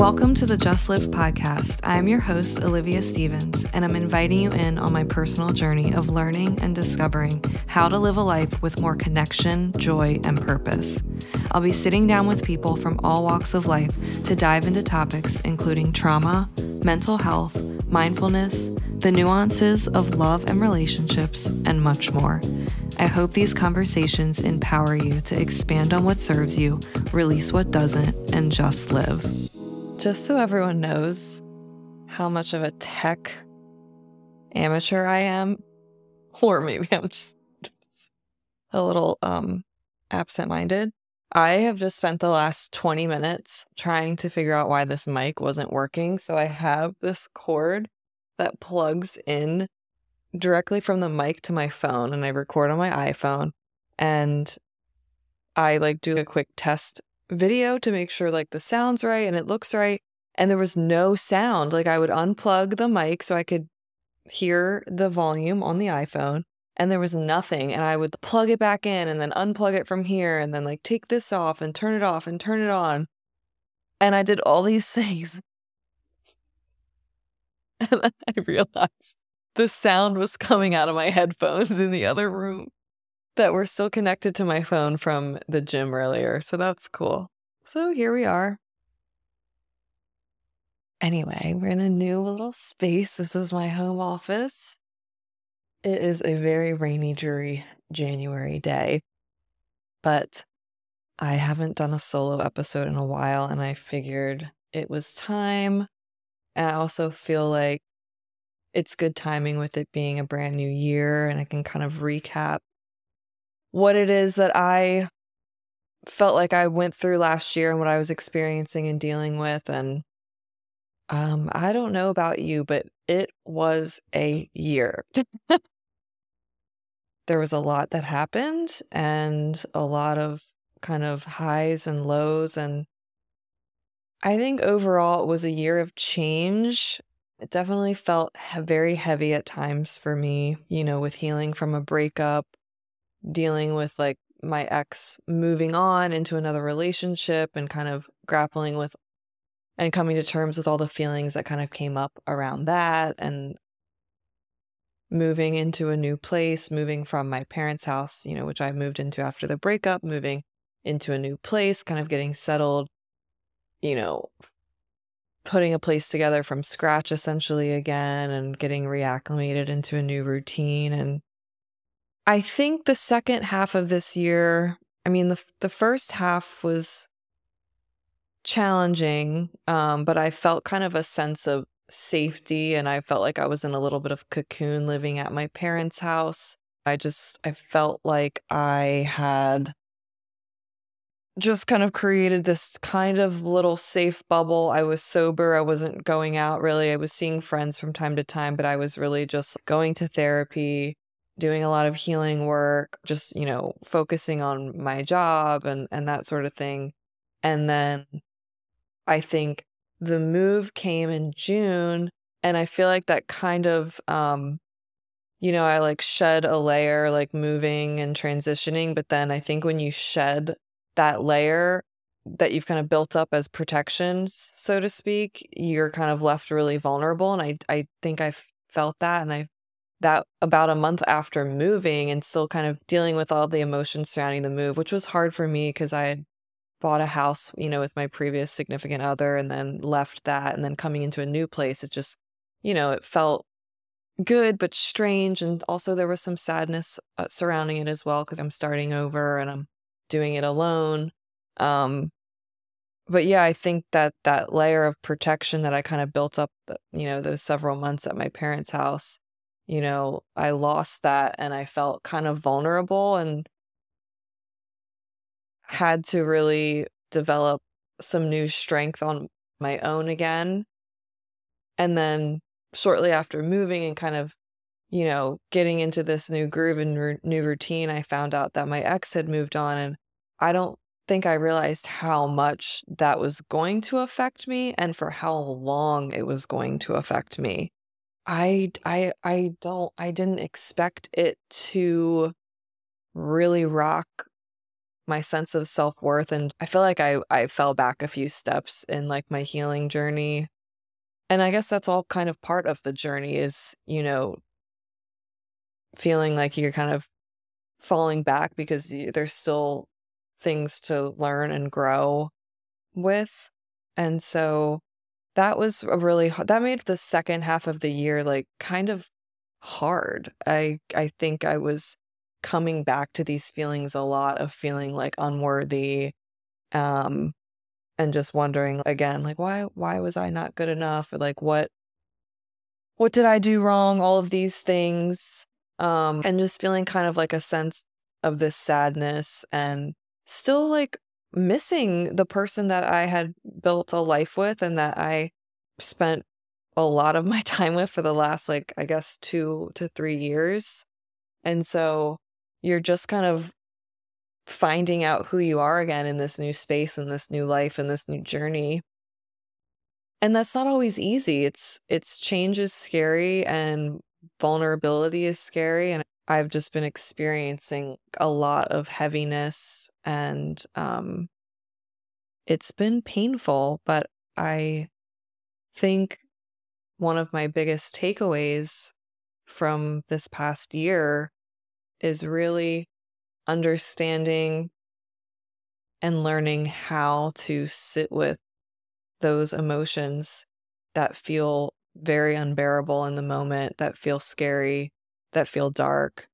Welcome to the Just Live podcast. I am your host, Olivia Stevens, and I'm inviting you in on my personal journey of learning and discovering how to live a life with more connection, joy, and purpose. I'll be sitting down with people from all walks of life to dive into topics including trauma, mental health, mindfulness, the nuances of love and relationships, and much more. I hope these conversations empower you to expand on what serves you, release what doesn't, and just live. Just so everyone knows how much of a tech amateur I am, or maybe I'm just a little absent-minded. I have just spent the last 20 minutes trying to figure out why this mic wasn't working. So I have this cord that plugs in directly from the mic to my phone, and I record on my iPhone, and I do a quick test video to make sure the sound's right and it looks right, and there was no sound. I would unplug the mic so I could hear the volume on the iPhone, and there was nothing, and I would plug it back in and then unplug it from here and then take this off and turn it off and turn it on, and I did all these things and then I realized the sound was coming out of my headphones in the other room that were still connected to my phone from the gym earlier. So that's cool. So here we are. Anyway, we're in a new little space. This is my home office. It is a very rainy, dreary January day, but I haven't done a solo episode in a while, and I figured it was time. And I also feel like it's good timing with it being a brand new year, and I can kind of recap what it is that I felt like I went through last year and what I was experiencing and dealing with. And I don't know about you, but it was a year. There was a lot that happened and a lot of kind of highs and lows. And I think overall it was a year of change. It definitely felt very heavy at times for me, with healing from a breakup, dealing with my ex moving on into another relationship and kind of grappling with and coming to terms with all the feelings that kind of came up around that, and moving into a new place, moving from my parents' house, which I moved into after the breakup, moving into a new place, kind of getting settled, putting a place together from scratch essentially again, and getting reacclimated into a new routine. And I think the second half of this year, the first half was challenging, but I felt kind of a sense of safety, and I felt like I was in a little bit of cocoon living at my parents' house. I felt like I had just kind of created this kind of little safe bubble. I was sober. I wasn't going out really. I was seeing friends from time to time, but I was really just going to therapy, doing a lot of healing work, just, focusing on my job and that sort of thing. And then I think the move came in June, and I feel like that kind of, I shed a layer, moving and transitioning. But then I think when you shed that layer that you've kind of built up as protections, so to speak, you're kind of left really vulnerable. And I think I felt that, and that about a month after moving and still kind of dealing with all the emotions surrounding the move, which was hard for me because I had bought a house, with my previous significant other, and then left that, and then coming into a new place, it just, it felt good but strange. And also there was some sadness surrounding it as well, because I'm starting over and I'm doing it alone. But yeah, I think that layer of protection that I kind of built up, those several months at my parents' house, I lost that, and I felt kind of vulnerable and had to really develop some new strength on my own again. And then shortly after moving and kind of, getting into this new groove and new routine, I found out that my ex had moved on, and I don't think I realized how much that was going to affect me and for how long it was going to affect me. I didn't expect it to really rock my sense of self-worth. And I feel like I fell back a few steps in like my healing journey. And I guess that's all kind of part of the journey is, feeling like you're kind of falling back because there's still things to learn and grow with. And so that was that made the second half of the year like kind of hard. I think I was coming back to these feelings a lot of feeling like unworthy, um and just wondering again like why was I not good enough, or like what did I do wrong, all of these things, and just feeling kind of like a sense of this sadness and still like missing the person that I had built a life with and that I spent a lot of my time with for the last, like, I guess 2 to 3 years. And so you're just kind of finding out who you are again in this new space and this new life and this new journey. And that's not always easy. It's change is scary and vulnerability is scary. And I've just been experiencing a lot of heaviness and it's been painful, but I think one of my biggest takeaways from this past year is really understanding and learning how to sit with those emotions that feel very unbearable in the moment, that feel scary, that feel dark,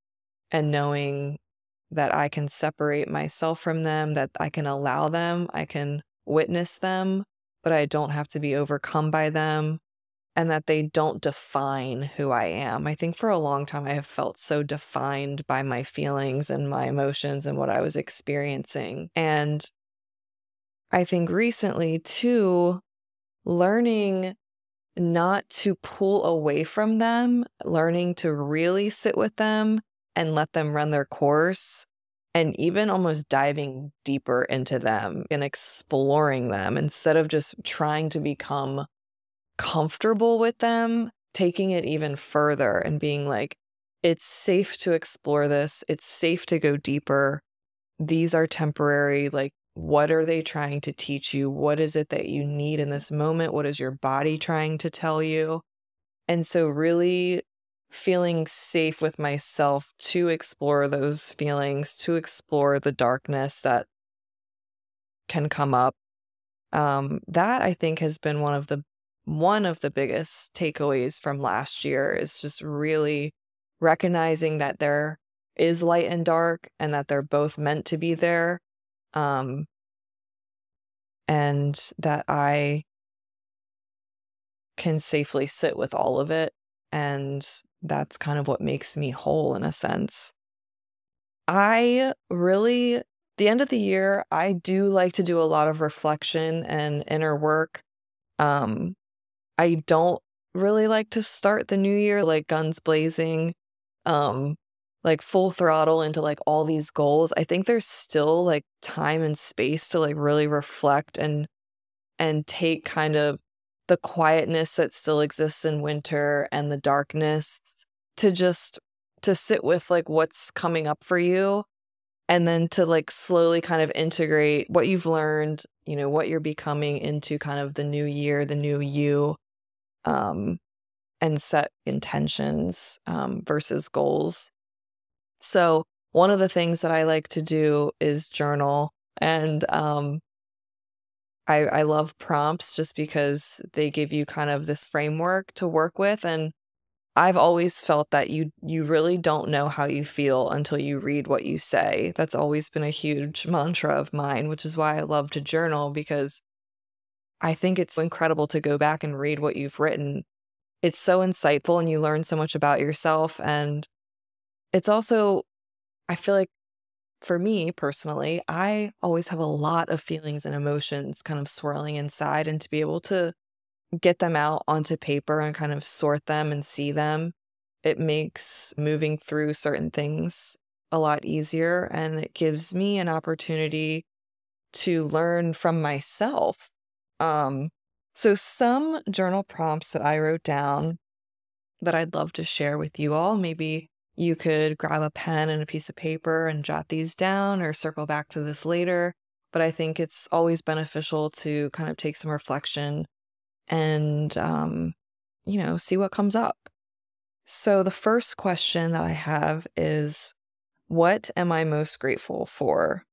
and knowing that I can separate myself from them, that I can allow them, I can witness them, but I don't have to be overcome by them, and that they don't define who I am. I think for a long time I have felt so defined by my feelings and my emotions and what I was experiencing. And I think recently too, learning not to pull away from them, learning to really sit with them and let them run their course, and even almost diving deeper into them and exploring them instead of just trying to become comfortable with them, taking it even further and being like, it's safe to explore this. It's safe to go deeper. These are temporary. Like, what are they trying to teach you? What is it that you need in this moment? What is your body trying to tell you? And so really feeling safe with myself to explore those feelings, to explore the darkness that can come up. That I think has been one of the biggest takeaways from last year is just really recognizing that there is light and dark and that they're both meant to be there. And that I can safely sit with all of it. And that's kind of what makes me whole in a sense. The end of the year, I do like to do a lot of reflection and inner work. I don't really like to start the new year like guns blazing, um, like full throttle into like all these goals. I think there's still like time and space to like really reflect and take kind of the quietness that still exists in winter and the darkness to sit with like what's coming up for you, and then to like slowly kind of integrate what you've learned, what you're becoming into kind of the new year, the new you, and set intentions versus goals. So one of the things that I like to do is journal, and I love prompts just because they give you kind of this framework to work with. And I've always felt that you really don't know how you feel until you read what you say. That's always been a huge mantra of mine, which is why I love to journal, because I think it's incredible to go back and read what you've written. It's so insightful and you learn so much about yourself. And it's also, I feel like for me personally, I always have a lot of feelings and emotions kind of swirling inside, and to be able to get them out onto paper and kind of sort them and see them, it makes moving through certain things a lot easier. And it gives me an opportunity to learn from myself. So some journal prompts that I wrote down that I'd love to share with you all, maybe you could grab a pen and a piece of paper and jot these down or circle back to this later. But I think it's always beneficial to kind of take some reflection and, see what comes up. So the first question that I have is, what am I most grateful for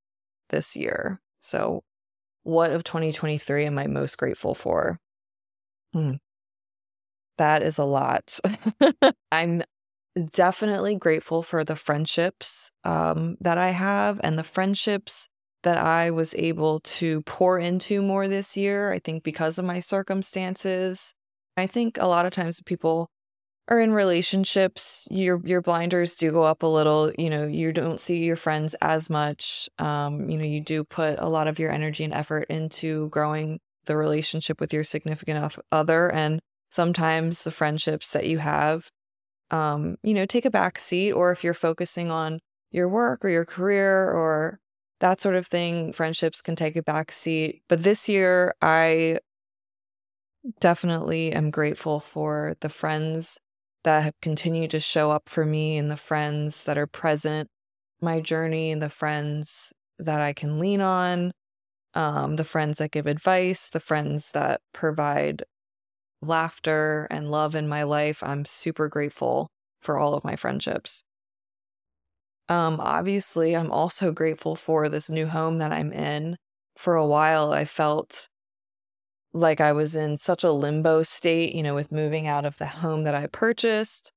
this year? So what of 2023 am I most grateful for? That is a lot. I'm definitely grateful for the friendships that I have and the friendships that I was able to pour into more this year. I think because of my circumstances. I think a lot of times people are in relationships, your blinders do go up a little. You don't see your friends as much. You do put a lot of your energy and effort into growing the relationship with your significant other, and sometimes the friendships that you have take a back seat, or if you're focusing on your work or your career or that sort of thing, friendships can take a back seat. But this year, I definitely am grateful for the friends that have continued to show up for me and the friends that are present my journey and the friends that I can lean on, the friends that give advice, the friends that provide laughter and love in my life. I'm super grateful for all of my friendships. Obviously, I'm also grateful for this new home that I'm in. For a while, I felt like I was in such a limbo state, with moving out of the home that I purchased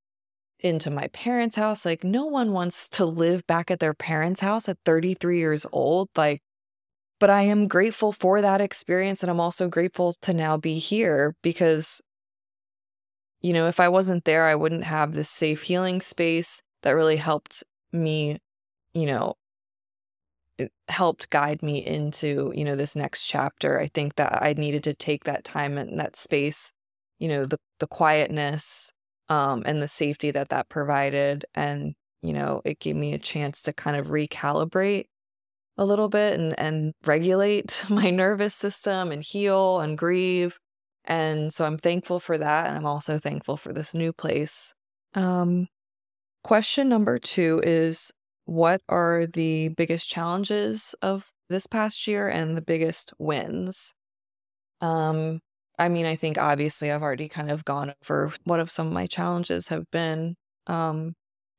into my parents' house. Like, no one wants to live back at their parents' house at 33 years old. But I am grateful for that experience. And I'm also grateful to now be here because, if I wasn't there, I wouldn't have this safe healing space that really helped me, it helped guide me into, this next chapter. I think that I needed to take that time and that space, the quietness, and the safety that provided. And, it gave me a chance to kind of recalibrate a little bit and regulate my nervous system and heal and grieve. And so I'm thankful for that. And I'm also thankful for this new place. Question number 2 is, what are the biggest challenges of this past year and the biggest wins? I think obviously I've already kind of gone over what of some of my challenges have been.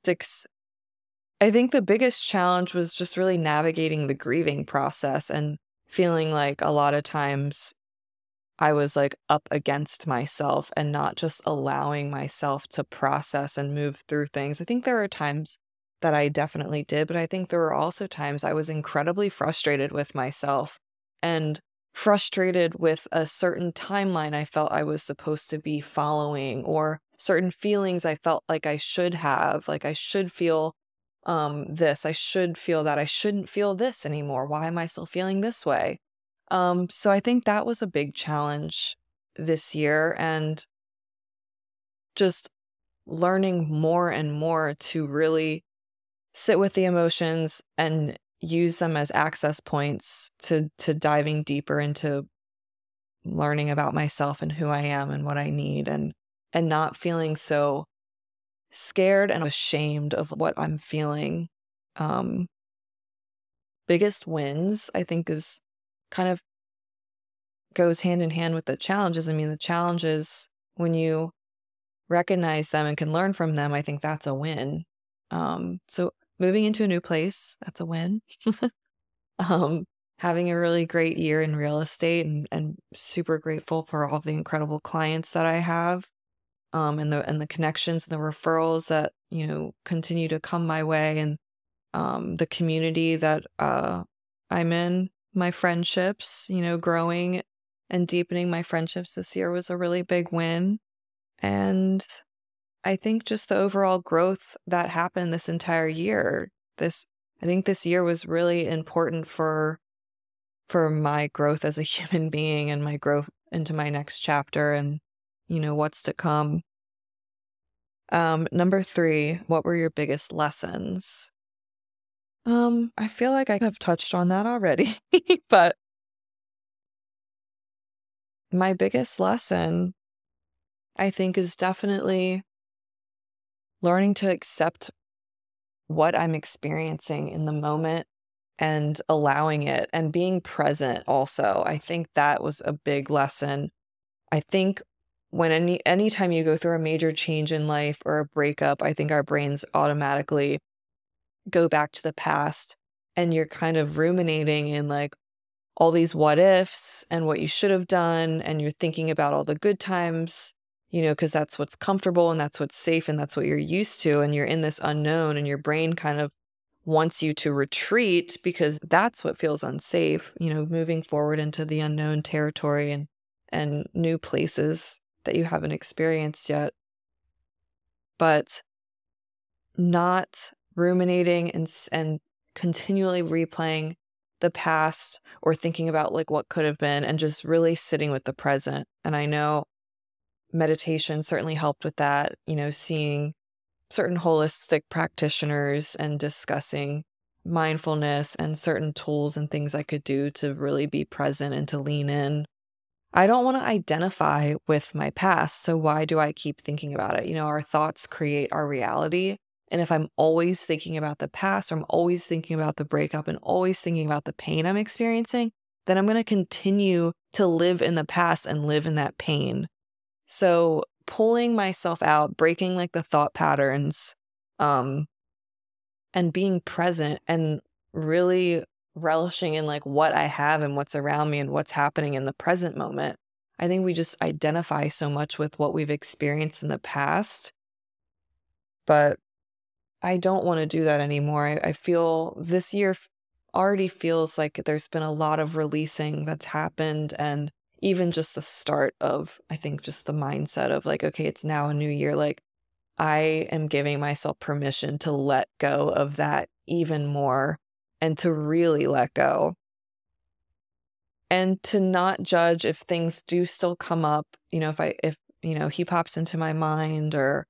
Six, I think the biggest challenge was just really navigating the grieving process and feeling like a lot of times I was like up against myself and not just allowing myself to process and move through things. I think there are times that I definitely did, but I think there were also times I was incredibly frustrated with myself and frustrated with a certain timeline I felt I was supposed to be following, or certain feelings I felt like I should have, like I should feel this, I should feel that, I shouldn't feel this anymore. Why am I still feeling this way? So I think that was a big challenge this year, and just learning more and more to really sit with the emotions and use them as access points to diving deeper into learning about myself and who I am and what I need, and not feeling so scared and ashamed of what I'm feeling. Um, Biggest wins, I think, is kind of goes hand in hand with the challenges. The challenges, when you recognize them and can learn from them, I think that's a win. So moving into a new place, that's a win. Having a really great year in real estate, and super grateful for all the incredible clients that I have, and the connections and the referrals that, continue to come my way, and the community that I'm in, my friendships, growing and deepening my friendships this year was a really big win. And I think just the overall growth that happened this entire year, I think this year was really important for my growth as a human being and my growth into my next chapter and, what's to come. Number 3, what were your biggest lessons? I feel like I have touched on that already, but my biggest lesson, I think, is definitely learning to accept what I'm experiencing in the moment and allowing it and being present also. I think that was a big lesson. I think when anytime you go through a major change in life or a breakup, I think our brains automatically go back to the past, and you're kind of ruminating in like all these what ifs and what you should have done, and you're thinking about all the good times, because that's what's comfortable and that's what's safe and that's what you're used to, and you're in this unknown, and your brain kind of wants you to retreat because that's what feels unsafe, moving forward into the unknown territory and new places that you haven't experienced yet. But not ruminating and continually replaying the past or thinking about like what could have been, and just really sitting with the present. And I know meditation certainly helped with that, seeing certain holistic practitioners and discussing mindfulness and certain tools and things I could do to really be present and to lean in. I don't want to identify with my past, so why do I keep thinking about it? Our thoughts create our reality. And if I'm always thinking about the past, or I'm always thinking about the breakup and always thinking about the pain I'm experiencing, then I'm going to continue to live in the past and live in that pain. So pulling myself out, breaking like the thought patterns, and being present and really relishing in like what I have and what's around me and what's happening in the present moment. I think we just identify so much with what we've experienced in the past, but I don't want to do that anymore. I feel this year already feels like there's been a lot of releasing that's happened, and even just the start of, I think, just the mindset of like, okay, it's now a new year. Like, I am giving myself permission to let go of that even more and to really let go. And to not judge if things do still come up, if he pops into my mind, or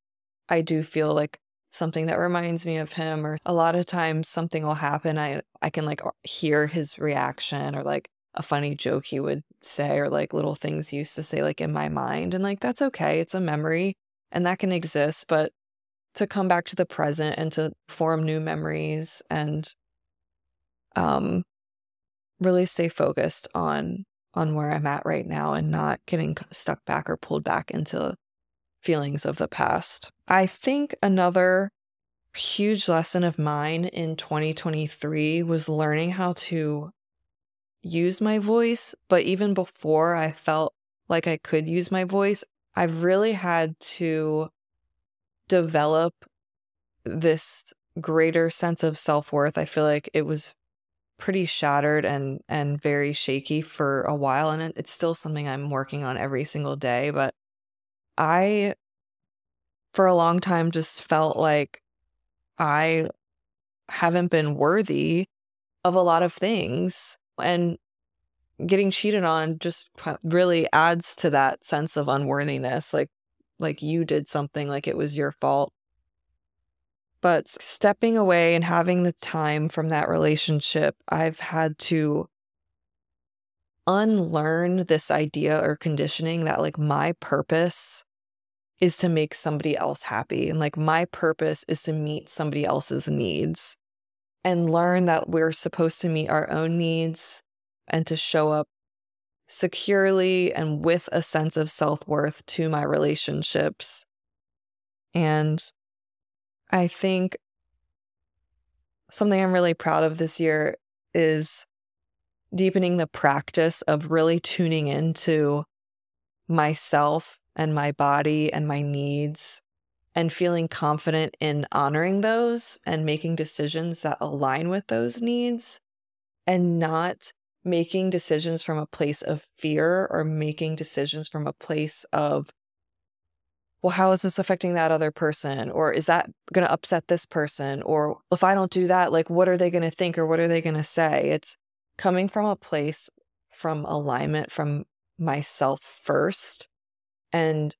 I do feel like something that reminds me of him, or a lot of times something will happen. I can like hear his reaction, or like a funny joke he would say, or like little things he used to say like in my mind. And like, that's okay. It's a memory and that can exist, but to come back to the present and to form new memories and really stay focused on where I'm at right now and not getting stuck back or pulled back into feelings of the past. I think another huge lesson of mine in 2023 was learning how to use my voice. But even before I felt like I could use my voice, I've really had to develop this greater sense of self-worth. I feel like it was pretty shattered and very shaky for a while, and it's still something I'm working on every single day. But I, for a long time, just felt like I haven't been worthy of a lot of things, and getting cheated on just really adds to that sense of unworthiness, like you did something, like it was your fault. But stepping away and having the time from that relationship, I've had to unlearn this idea or conditioning that like my purpose is to make somebody else happy, and like my purpose is to meet somebody else's needs, and learn that we're supposed to meet our own needs and to show up securely and with a sense of self-worth to my relationships. And I think something I'm really proud of this year is deepening the practice of really tuning into myself and my body and my needs, and feeling confident in honoring those and making decisions that align with those needs, and not making decisions from a place of fear or making decisions from a place of, well, how is this affecting that other person? Or is that going to upset this person? Or if I don't do that, like, what are they going to think, or what are they going to say? It's coming from a place from alignment from myself first, and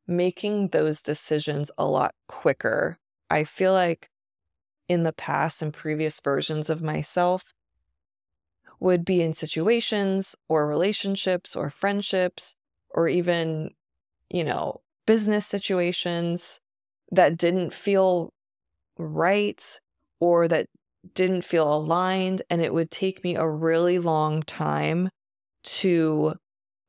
making those decisions a lot quicker. I feel like in the past and previous versions of myself would be in situations or relationships or friendships or even, business situations that didn't feel right, or that didn't feel aligned. And it would take me a really long time to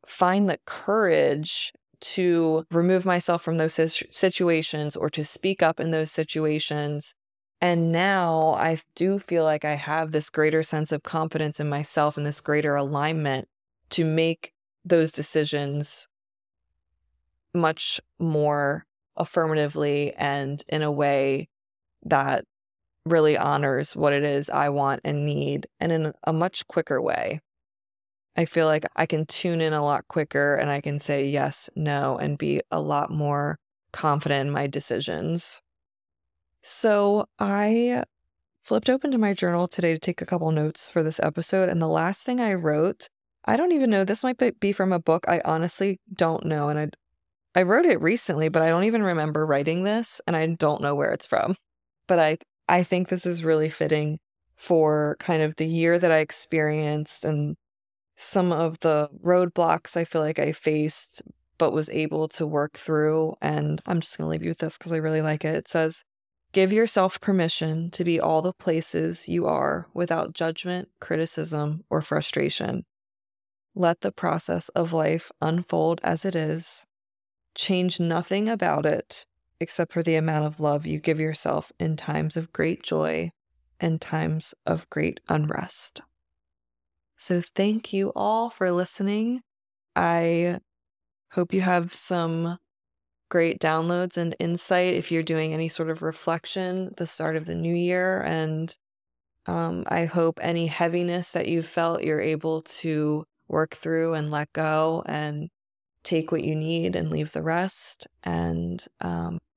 find the courage to remove myself from those situations or to speak up in those situations. And now I do feel like I have this greater sense of confidence in myself and this greater alignment to make those decisions much more affirmatively and in a way that really honors what it is I want and need, and in a much quicker way. I feel like I can tune in a lot quicker and I can say yes, no, and be a lot more confident in my decisions. So I flipped open to my journal today to take a couple notes for this episode. And the last thing I wrote, I don't even know, this might be from a book. I honestly don't know. And I wrote it recently, but I don't even remember writing this. And I don't know where it's from. But I think this is really fitting for kind of the year that I experienced and some of the roadblocks I feel like I faced, but was able to work through. And I'm just going to leave you with this because I really like it. It says, "Give yourself permission to be all the places you are without judgment, criticism, or frustration. Let the process of life unfold as it is. Change nothing about it except for the amount of love you give yourself in times of great joy and times of great unrest." So thank you all for listening. I hope you have some great downloads and insight if you're doing any sort of reflection the start of the new year. And I hope any heaviness that you felt, you're able to work through and let go and take what you need and leave the rest. And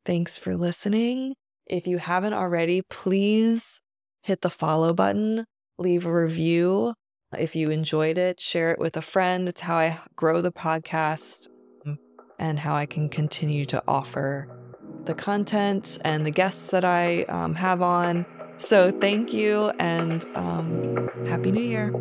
thanks for listening. If you haven't already, please hit the follow button, leave a review. If you enjoyed it, share it with a friend. It's how I grow the podcast and how I can continue to offer the content and the guests that I have on. So thank you, and Happy New Year.